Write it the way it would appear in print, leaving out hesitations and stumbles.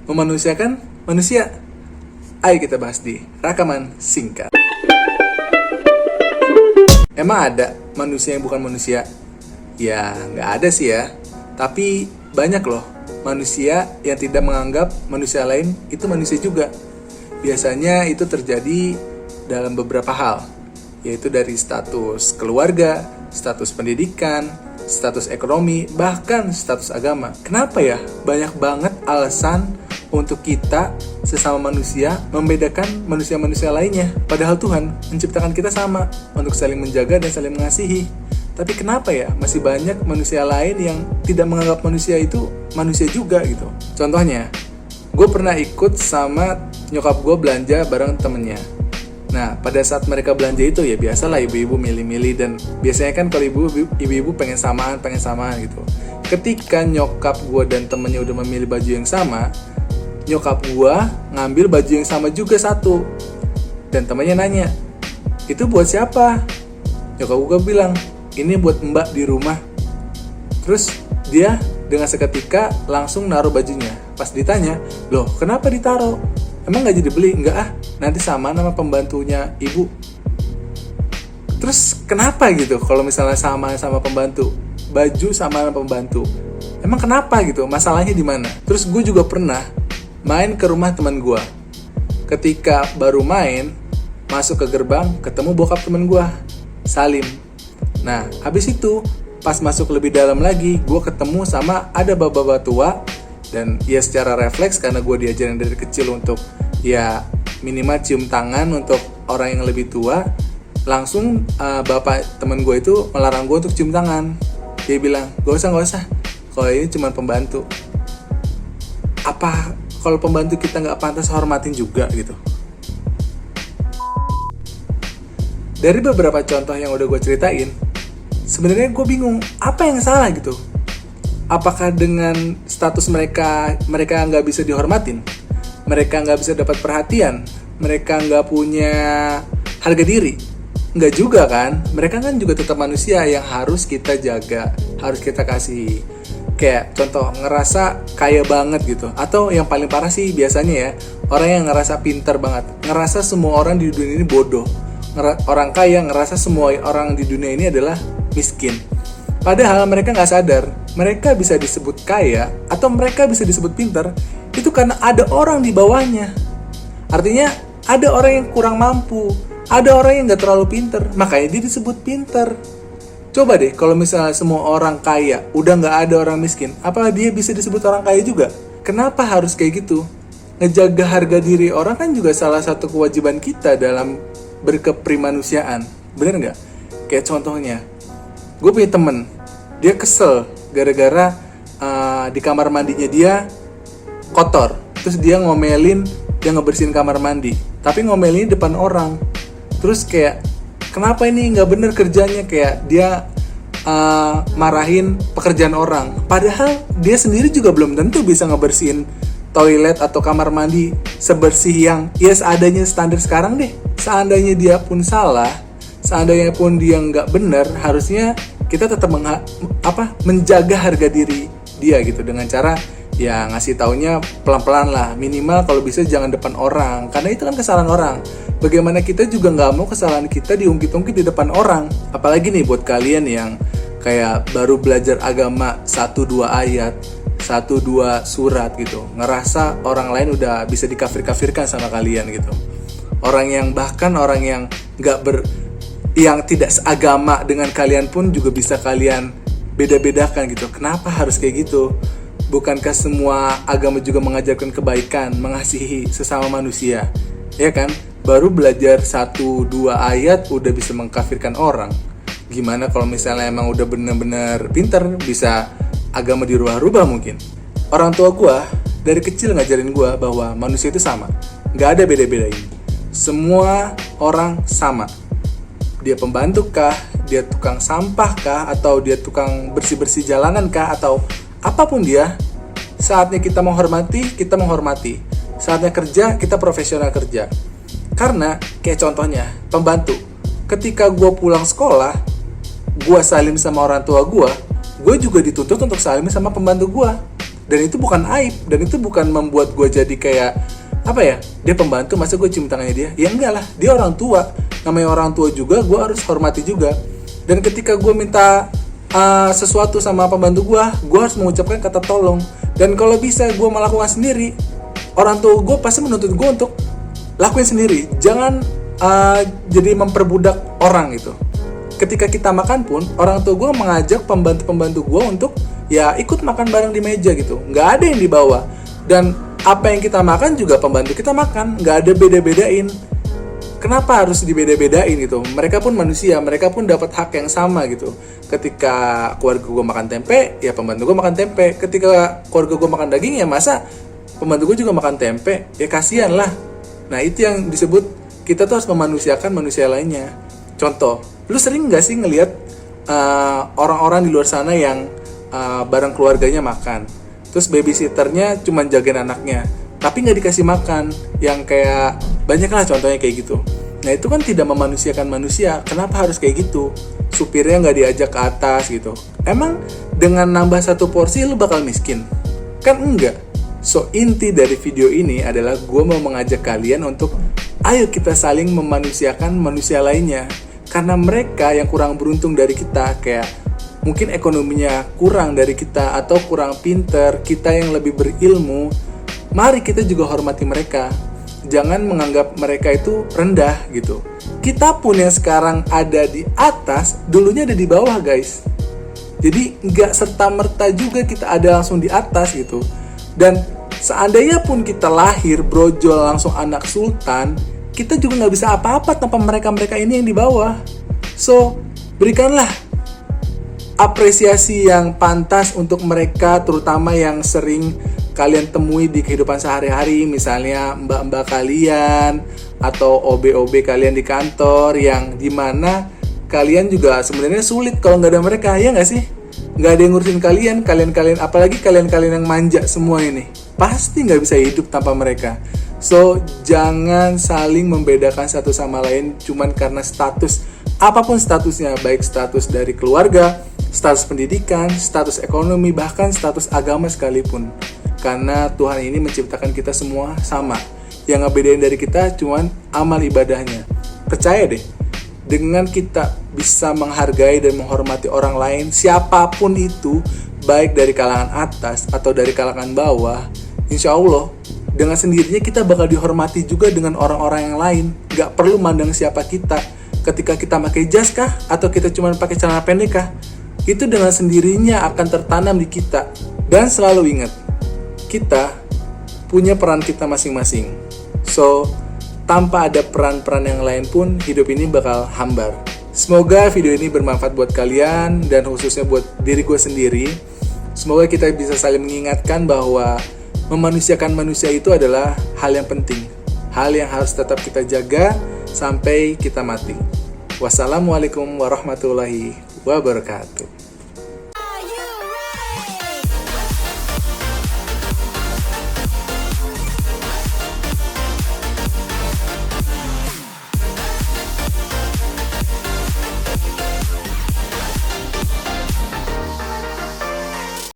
memanusiakan manusia. Ayo kita bahas di rakaman singkat. Emang ada manusia yang bukan manusia? Ya nggak ada sih ya. Tapi banyak loh manusia yang tidak menganggap manusia lain itu manusia juga. Biasanya itu terjadi dalam beberapa hal, yaitu dari status keluarga, status pendidikan, status ekonomi, bahkan status agama. Kenapa ya? Banyak banget alasan untuk kita sesama manusia membedakan manusia-manusia lainnya. Padahal Tuhan menciptakan kita sama untuk saling menjaga dan saling mengasihi. Tapi kenapa ya masih banyak manusia lain yang tidak menganggap manusia itu manusia juga gitu. Contohnya, gue pernah ikut sama nyokap gue belanja bareng temennya. Nah, pada saat mereka belanja itu ya biasalah ibu-ibu milih-milih, dan biasanya kan kalau ibu-ibu pengen samaan gitu. Ketika nyokap gue dan temennya udah memilih baju yang sama, nyokap gue ngambil baju yang sama juga satu. Dan temennya nanya, itu buat siapa? Nyokap gue bilang, ini buat mbak di rumah. Terus dia dengan seketika langsung naruh bajunya. Pas ditanya, loh kenapa ditaruh? Emang gak jadi beli? Enggak ah, nanti sama nama pembantunya ibu. Terus kenapa gitu kalau misalnya sama pembantu? Baju sama pembantu. Emang kenapa gitu? Masalahnya di mana? Terus gue juga pernah main ke rumah teman gue. Ketika baru main, masuk ke gerbang, ketemu bokap teman gue, Salim. Nah, habis itu pas masuk lebih dalam lagi, gue ketemu sama ada bapak-bapak tua. Dan ya secara refleks, karena gue diajarin dari kecil untuk ya minimal cium tangan untuk orang yang lebih tua, langsung bapak temen gue itu melarang gue untuk cium tangan. Dia bilang, gak usah, kalau ini cuma pembantu. Apa kalau pembantu kita gak pantas hormatin juga gitu? Dari beberapa contoh yang udah gue ceritain, sebenarnya gue bingung, apa yang salah gitu? Apakah dengan status mereka nggak bisa dihormatin? Mereka nggak bisa dapat perhatian? Mereka nggak punya harga diri? Nggak juga kan? Mereka kan juga tetap manusia yang harus kita jaga, harus kita kasihi. Kayak contoh, ngerasa kaya banget gitu. Atau yang paling parah sih biasanya ya, orang yang ngerasa pintar banget. Ngerasa semua orang di dunia ini bodoh. Orang kaya ngerasa semua orang di dunia ini adalah miskin. Padahal mereka nggak sadar, mereka bisa disebut kaya atau mereka bisa disebut pintar itu karena ada orang di bawahnya. Artinya ada orang yang kurang mampu, ada orang yang nggak terlalu pintar, makanya dia disebut pintar. Coba deh kalau misalnya semua orang kaya, udah nggak ada orang miskin, apa dia bisa disebut orang kaya juga? Kenapa harus kayak gitu? Ngejaga harga diri orang kan juga salah satu kewajiban kita dalam berkeprimanusiaan, bener nggak? Kayak contohnya, gue punya temen, dia kesel gara-gara di kamar mandinya dia kotor. Terus dia ngomelin, dia ngebersihin kamar mandi, tapi ngomelin depan orang. Terus kayak, kenapa ini nggak bener kerjanya? Kayak dia marahin pekerjaan orang. Padahal dia sendiri juga belum tentu bisa ngebersihin toilet atau kamar mandi sebersih yang ya seadanya standar sekarang deh. Seandainya dia pun salah, seandainya pun dia nggak bener, harusnya kita tetap menjaga harga diri dia gitu dengan cara ya ngasih taunya pelan-pelan lah, minimal kalau bisa jangan depan orang, karena itu kan kesalahan orang. Bagaimana kita juga nggak mau kesalahan kita diungkit-ungkit di depan orang. Apalagi nih buat kalian yang kayak baru belajar agama 1-2 ayat, 1-2 surat gitu, ngerasa orang lain udah bisa dikafir-kafirkan sama kalian gitu. Orang yang yang tidak seagama dengan kalian pun juga bisa kalian beda-bedakan gitu. Kenapa harus kayak gitu? Bukankah semua agama juga mengajarkan kebaikan, mengasihi sesama manusia? Ya kan? Baru belajar 1-2 ayat udah bisa mengkafirkan orang. Gimana kalau misalnya emang udah bener-bener pintar, bisa agama dirubah-rubah mungkin? Orang tua gue dari kecil ngajarin gue bahwa manusia itu sama, gak ada beda-bedain. Semua orang sama. Dia pembantu kah, dia tukang sampah kah, atau dia tukang bersih-bersih jalanan kah, atau apapun dia, saatnya kita menghormati, kita menghormati. Saatnya kerja, kita profesional kerja. Karena kayak contohnya pembantu, ketika gue pulang sekolah, gue salim sama orang tua gue juga dituntut untuk salim sama pembantu gue. Dan itu bukan aib, dan itu bukan membuat gue jadi kayak apa ya, dia pembantu masa gue cium tangannya dia. Ya enggak lah, dia orang tua, namanya orang tua juga, gue harus hormati juga. Dan ketika gue minta sesuatu sama pembantu gue harus mengucapkan kata tolong. Dan kalau bisa gue melakukan sendiri, orang tua gue pasti menuntut gue untuk lakuin sendiri. Jangan jadi memperbudak orang gitu. Ketika kita makan pun, orang tua gue mengajak pembantu-pembantu gue untuk ya ikut makan bareng di meja gitu. Nggak ada yang dibawa. Dan apa yang kita makan juga pembantu kita makan. Nggak ada beda-bedain. Kenapa harus dibeda-bedain gitu? Mereka pun manusia, mereka pun dapat hak yang sama gitu. Ketika keluarga gue makan tempe, ya pembantu gue makan tempe. Ketika keluarga gue makan daging, ya masa pembantu gue juga makan tempe? Ya kasihan lah. Nah itu yang disebut kita tuh harus memanusiakan manusia lainnya. Contoh, lu sering gak sih ngelihat orang-orang di luar sana yang bareng keluarganya makan, terus babysitternya cuma jagain anaknya, tapi nggak dikasih makan, yang kayak banyak lah contohnya kayak gitu. Nah itu kan tidak memanusiakan manusia. Kenapa harus kayak gitu? Supirnya nggak diajak ke atas gitu. Emang dengan nambah satu porsi lu bakal miskin? Kan enggak. So inti dari video ini adalah gue mau mengajak kalian untuk ayo kita saling memanusiakan manusia lainnya. Karena mereka yang kurang beruntung dari kita, kayak mungkin ekonominya kurang dari kita atau kurang pinter, kita yang lebih berilmu, mari kita juga hormati mereka. Jangan menganggap mereka itu rendah gitu. Kita pun yang sekarang ada di atas, dulunya ada di bawah guys. Jadi nggak serta-merta juga kita ada langsung di atas gitu. Dan seandainya pun kita lahir brojol langsung anak sultan, kita juga nggak bisa apa-apa tanpa mereka-mereka ini yang di bawah. So, berikanlah apresiasi yang pantas untuk mereka, terutama yang sering kalian temui di kehidupan sehari-hari, misalnya mbak-mbak kalian atau OB-OB kalian di kantor, yang dimana kalian juga sebenarnya sulit kalau nggak ada mereka, ya nggak sih? Nggak ada yang ngurusin kalian apalagi kalian yang manja semua ini, pasti nggak bisa hidup tanpa mereka. So, jangan saling membedakan satu sama lain cuman karena status, apapun statusnya, baik status dari keluarga, status pendidikan, status ekonomi, bahkan status agama sekalipun. Karena Tuhan ini menciptakan kita semua sama. Yang ngebedain dari kita cuman amal ibadahnya. Percaya deh, dengan kita bisa menghargai dan menghormati orang lain, siapapun itu, baik dari kalangan atas atau dari kalangan bawah, insya Allah dengan sendirinya kita bakal dihormati juga dengan orang-orang yang lain. Gak perlu mandang siapa kita. Ketika kita pakai jas kah? Atau kita cuma pakai celana pendek kah? Itu dengan sendirinya akan tertanam di kita. Dan selalu ingat, kita punya peran kita masing-masing. So, tanpa ada peran-peran yang lain pun, hidup ini bakal hambar. Semoga video ini bermanfaat buat kalian, dan khususnya buat diri gue sendiri. Semoga kita bisa saling mengingatkan bahwa memanusiakan manusia itu adalah hal yang penting, hal yang harus tetap kita jaga sampai kita mati. Wassalamualaikum warahmatullahi wabarakatuh.